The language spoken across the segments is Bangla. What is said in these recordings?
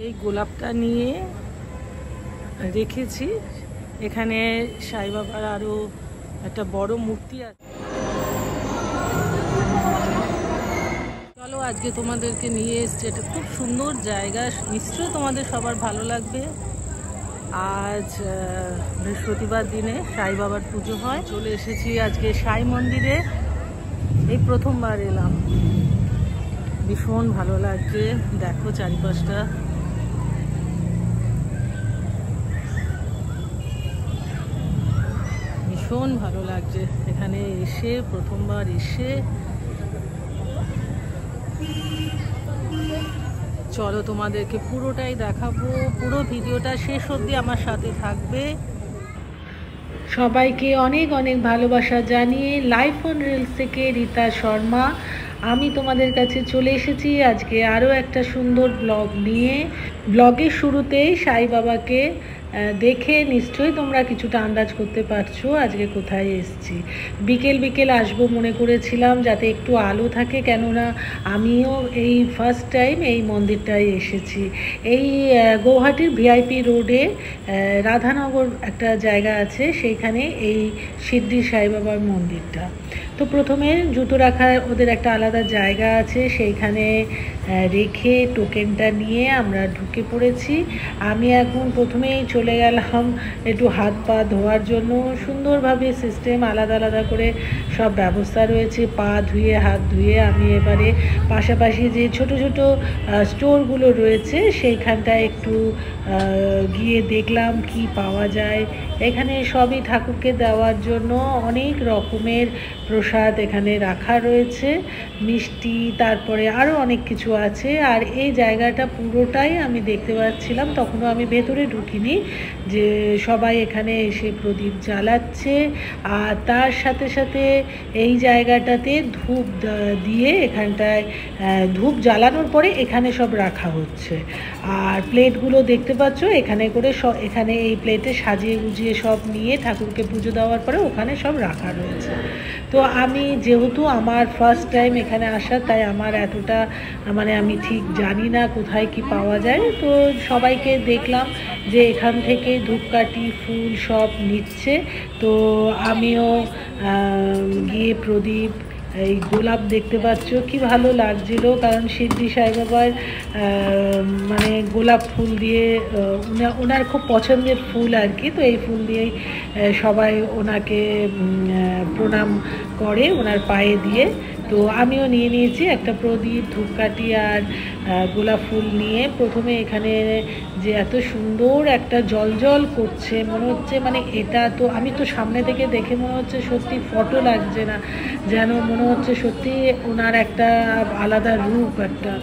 এই গোলাপটা নিয়ে রেখেছি। এখানে সাই বাবার আরো একটা বড় মূর্তি আছে। চলো আজকে তোমাদেরকে নিয়ে এসছি, এটা খুব সুন্দর জায়গা, নিশ্চয়ই তোমাদের সবার ভালো লাগবে। আজ বৃহস্পতিবার দিনে সাই বাবার পুজো হয়। চলে এসেছি আজকে সাই মন্দিরে, এই প্রথমবার এলাম, ভীষণ ভালো লাগছে। দেখো চারিপাশটা, ভীষণ ভালো লাগছে এখানে এসে, প্রথমবার এসে। চলো তোমাদেরকে পুরোটাই দেখাবো, পুরো ভিডিওটা শেষ অবধি আমার সাথে থাকবে। সবাইকে অনেক অনেক ভালোবাসা জানিয়ে লাইফ অন রিলস থেকে রীতা শর্মা আমি তোমাদের কাছে চলে এসেছি আজকে আরও একটা সুন্দর ব্লগ নিয়ে। ব্লগের শুরুতেই সাই বাবাকে দেখে নিশ্চয়ই তোমরা কিছুটা আন্দাজ করতে পারছো আজকে কোথায় এসেছি। বিকেল বিকেল আসবো মনে করেছিলাম যাতে একটু আলো থাকে, কেননা আমিও এই ফার্স্ট টাইম এই মন্দিরটায় এসেছি। এই গৌহাটির ভিআইপি রোডে রাধানগর একটা জায়গা আছে, সেইখানে এই সিদ্ধি সাই বাবার মন্দিরটা। তো প্রথমে জুতো রাখার ওদের একটা আলাদা জায়গা আছে, সেইখানে রেখে টোকেনটা নিয়ে আমরা ঢুকে পড়েছি। আমি এখন প্রথমেই চলে গেলাম একটু হাত পা ধোয়ার জন্য। সুন্দরভাবে সিস্টেম আলাদা আলাদা করে সব ব্যবস্থা রয়েছে, পা ধুয়ে হাত ধুয়ে আমি এবারে পাশাপাশি যে ছোট ছোট স্টোরগুলো রয়েছে সেইখানটায় একটু গিয়ে দেখলাম কি পাওয়া যায়। এখানে সবই ঠাকুরকে দেওয়ার জন্য অনেক রকমের প্রসাদ এখানে রাখা রয়েছে, মিষ্টি, তারপরে আরও অনেক কিছু আছে। আর এই জায়গাটা পুরোটাই আমি দেখতে পাচ্ছিলাম, তখনও আমি ভেতরে ঢুকিনি, যে সবাই এখানে এসে প্রদীপ জ্বালাচ্ছে। আর তার সাথে সাথে এই জায়গাটাতে ধূপ দিয়ে এখানটায় ধূপ জ্বালানোর পরে এখানে সব রাখা হচ্ছে। আর প্লেটগুলো দেখতে পাচ্ছ এখানে করে এখানে এই প্লেটে সাজিয়ে গুজিয়ে সব নিয়ে ঠাকুরকে পুজো দেওয়ার পরে ওখানে সব রাখা রয়েছে। তো আমি যেহেতু আমার ফার্স্ট টাইম এখানে আসা, তাই আমার এতটা আমি ঠিক জানি না কোথায় কি পাওয়া যায়। তো সবাইকে দেখলাম যে এখান থেকে ধূপকাঠি ফুল সব নিচ্ছে। তো আমিও গিয়ে প্রদীপ, এই গোলাপ দেখতে পাচ্ছ কি ভালো লাগছিল, কারণ সিদ্ধি সাই বাবার গোলাপ ফুল দিয়ে ওনার খুব পছন্দের ফুল আর কি। তো এই ফুল দিয়েই সবাই ওনাকে প্রণাম করে ওনার পায়ে দিয়ে। তো আমিও নিয়ে নিয়েছি একটা প্রদীপ, ধূপকাঠি আর গোলাপ ফুল নিয়ে। প্রথমে এখানে যে এত সুন্দর একটা জল করছে, মনে হচ্ছে এটা তো আমি তো সামনে থেকে দেখে মনে হচ্ছে সত্যি ফটো লাগছে না, যেন মনে হচ্ছে সত্যি ওনার একটা আলাদা রূপ, একটা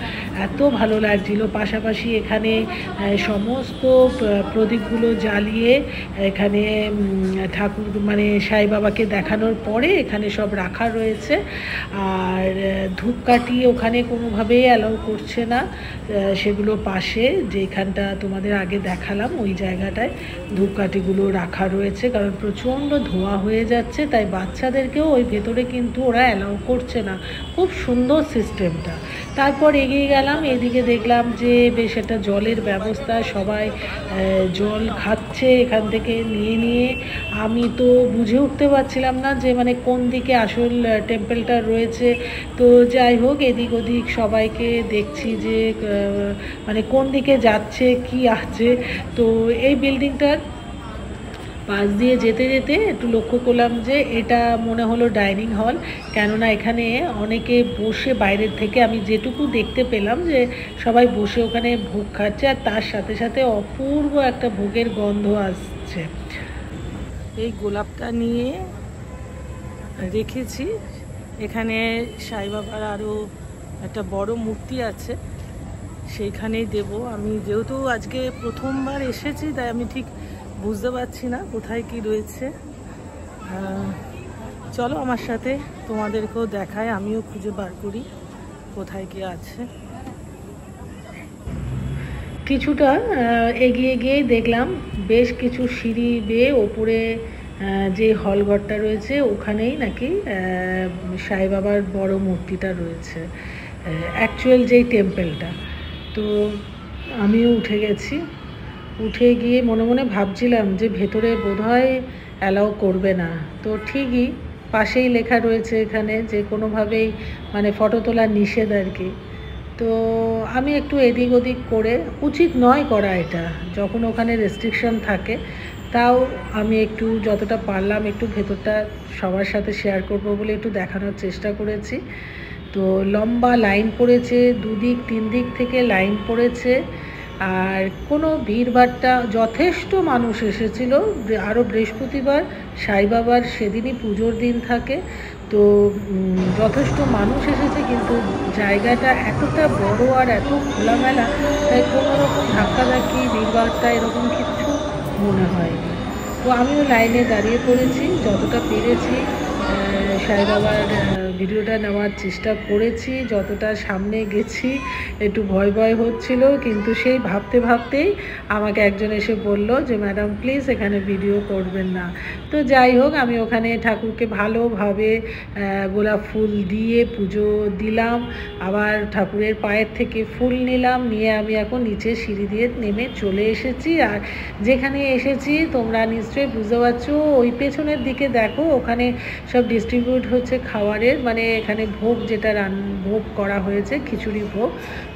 এত ভালো লাগছিল। পাশাপাশি এখানে সমস্ত প্রদীপগুলো জ্বালিয়ে এখানে ঠাকুর সাই বাবাকে দেখানোর পরে এখানে সব রাখা রয়েছে। আর ধূপকাঠি ওখানে কোনোভাবেই অ্যালাউ করছে না, সেগুলো পাশে যেখানটা তোমাদের আগে দেখালাম ওই জায়গাটায় ধূপকাঠিগুলো রাখা রয়েছে, কারণ প্রচণ্ড ধোঁয়া হয়ে যাচ্ছে, তাই বাচ্চাদেরকেও ওই ভেতরে কিন্তু ওরা অ্যালাউ করছে না। খুব সুন্দর সিস্টেমটা। তারপর এগিয়ে গেলাম, এদিকে দেখলাম যে বেশ একটা জলের ব্যবস্থা, সবাই জল খাচ্ছে এখান থেকে নিয়ে নিয়ে। আমি তো বুঝে উঠতে পারছিলাম না যে কোন দিকে আসল টেম্পলটা রয়েছে। তো যাই হোক, এদিক ওদিক সবাইকে দেখছি যে কোন দিকে যাচ্ছে কি আছে। তো এই বিল্ডিংটার পাশ দিয়ে যেতে যেতে একটু লক্ষ্য করলাম যে এটা মনে হলো ডাইনিং হল, কেননা এখানে অনেকে বসে বাইরের থেকে আমি যেটুকু দেখতে পেলাম যে সবাই বসে ওখানে ভোগ খাচ্ছে, আর তার সাথে সাথে অপূর্ব একটা ভোগের গন্ধ আসছে। এই গোলাপটা নিয়ে রেখেছি, এখানে সাই বাবার আরও একটা বড় মূর্তি আছে, সেইখানেই দেব। আমি যেহেতু আজকে প্রথমবার এসেছি তাই আমি ঠিক বুঝতে পারছি না কোথায় কি রয়েছে। চলো আমার সাথে তোমাদেরকেও দেখায়, আমিও খুঁজে বার করি কোথায় কি আছে। কিছুটা এগিয়ে গিয়েই দেখলাম বেশ কিছু সিঁড়ি বেয়ে ওপরে যে হলঘরটা রয়েছে ওখানেই নাকি সাই বাবার বড় মূর্তিটা রয়েছে, অ্যাকচুয়াল যেই টেম্পেলটা। তো আমিও উঠে গেছি। উঠে গিয়ে মনে মনে ভাবছিলাম যে ভেতরে বোধহয় অ্যালাউ করবে না। তো ঠিকই পাশেই লেখা রয়েছে এখানে যে কোনোভাবেই মানে ফটো তোলা নিষেধ আর কি। তো আমি একটু এদিক ওদিক করে, উচিত নয় করা এটা যখন ওখানে রেস্ট্রিকশন থাকে, তাও আমি একটু যতটা পারলাম একটু ভেতরটা সবার সাথে শেয়ার করব বলে একটু দেখানোর চেষ্টা করেছি। তো লম্বা লাইন পড়েছে, দুদিক তিন দিক থেকে লাইন পড়েছে, আর কোনো ভিড়ভাট্টা, যথেষ্ট মানুষ এসেছিল। আরও বৃহস্পতিবার সাই বাবার সেদিনই পুজোর দিন থাকে, তো যথেষ্ট মানুষ এসেছে, কিন্তু জায়গাটা এতটা বড় আর এত খোলামেলা, তাই কোনো রকম ধাক্কাধাক্কি ভিড়ভাট্টা এরকম কিচ্ছু মনে হয়নি। তো আমিও লাইনে দাঁড়িয়ে পড়েছি, যতটা পেরেছি সাই বাবার ভিডিওটা নেওয়ার চেষ্টা করেছি। যতটা সামনে গেছি একটু ভয় ভয় হচ্ছিল, কিন্তু সেই ভাবতে ভাবতেই আমাকে একজন এসে বলল যে ম্যাডাম প্লিজ এখানে ভিডিও করবেন না। তো যাই হোক, আমি ওখানে ঠাকুরকে ভালোভাবে গোলাপ ফুল দিয়ে পুজো দিলাম, আবার ঠাকুরের পায়ের থেকে ফুল নিলাম, নিয়ে আমি এখন নিচে সিঁড়ি দিয়ে নেমে চলে এসেছি। আর যেখানে এসেছি তোমরা নিশ্চয়ই বুঝতে পারছো, ওই পেছনের দিকে দেখো, ওখানে সব ডিস্ট্রিবিউট হচ্ছে খাবারের, মানে এখানে ভোগ যেটা ভোগ করা হয়েছে, খিচুড়ি ভোগ।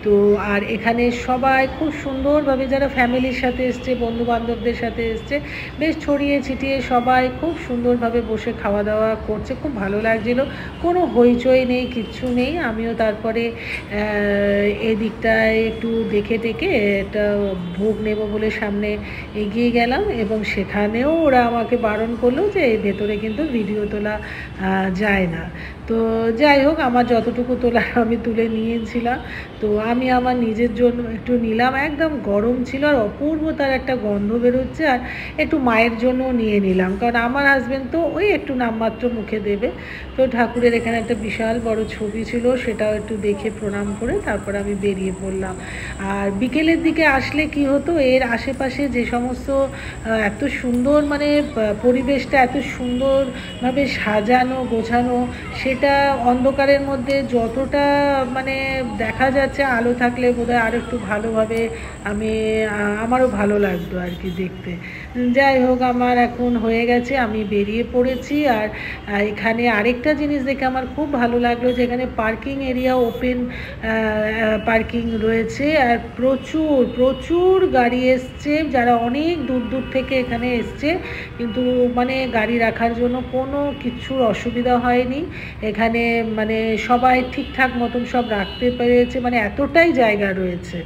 তো আর এখানে সবাই খুব সুন্দরভাবে, যারা ফ্যামিলির সাথে এসছে, বন্ধুবান্ধবদের সাথে এসছে, বেশ ছড়িয়ে ছিটিয়ে সবাই খুব সুন্দরভাবে বসে খাওয়া দাওয়া করছে, খুব ভালো লাগছিল, কোনো হইচই নেই, কিচ্ছু নেই। আমিও তারপরে এদিকটায় একটু দেখে টেকে একটা ভোগ নেব বলে সামনে এগিয়ে গেলাম, এবং সেখানেও ওরা আমাকে বারণ করলো যে এই ভেতরে কিন্তু ভিডিও তোলা যায় না। তো যাই হোক, আমার যতটুকু তোলার আমি তুলে নিয়েছিলাম। তো আমি আমার নিজের জন্য একটু নিলাম, একদম গরম ছিল আর অপূর্ব তার একটা গন্ধ বেরোচ্ছে, আর একটু মায়ের জন্য নিয়ে নিলাম, কারণ আমার হাজব্যান্ড তো ওই একটু নামমাত্র মুখে দেবে। তো ঠাকুরের এখানে একটা বিশাল বড় ছবি ছিল, সেটাও একটু দেখে প্রণাম করে তারপর আমি বেরিয়ে পড়লাম। আর বিকেলের দিকে আসলে কি হতো, এর আশেপাশে যে সমস্ত এত সুন্দর, মানে পরিবেশটা এত সুন্দরভাবে সাজানো গোছানো, সেটা অন্ধকারের মধ্যে যতটা মানে দেখা যাচ্ছে, আলো থাকলে বোধহয় আরও একটু ভালোভাবে আমারও ভালো লাগতো আর কি দেখতে। যাই হোক, আমার এখন হয়ে গেছে, আমি বেরিয়ে পড়েছি। আর এখানে আরেকটা জিনিস দেখে আমার খুব ভালো লাগলো, যে এখানে পার্কিং এরিয়া, ওপেন পার্কিং রয়েছে, আর প্রচুর প্রচুর গাড়ি এসছে, যারা অনেক দূর দূর থেকে এখানে এসছে, কিন্তু মানে গাড়ি রাখার জন্য কোনো কিছুর অসুবিধা হয়নি এখানে, মানে সবাই ঠিকঠাক মতন সব রাখতে পেরেছে, মানে এতটাই জায়গা রয়েছে।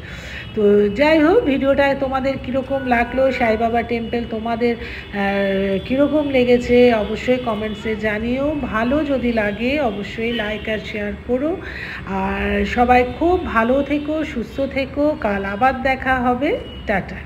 তো যাই হোক, ভিডিওটা তোমাদের কীরকম লাগলো, সাই বাবা টেম্পল তোমাদের কীরকম লেগেছে অবশ্যই কমেন্টসে জানিও। ভালো যদি লাগে অবশ্যই লাইক আর শেয়ার করো। আর সবাই খুব ভালো থেকো, সুস্থ থেকো, কাল আবার দেখা হবে, টাটা।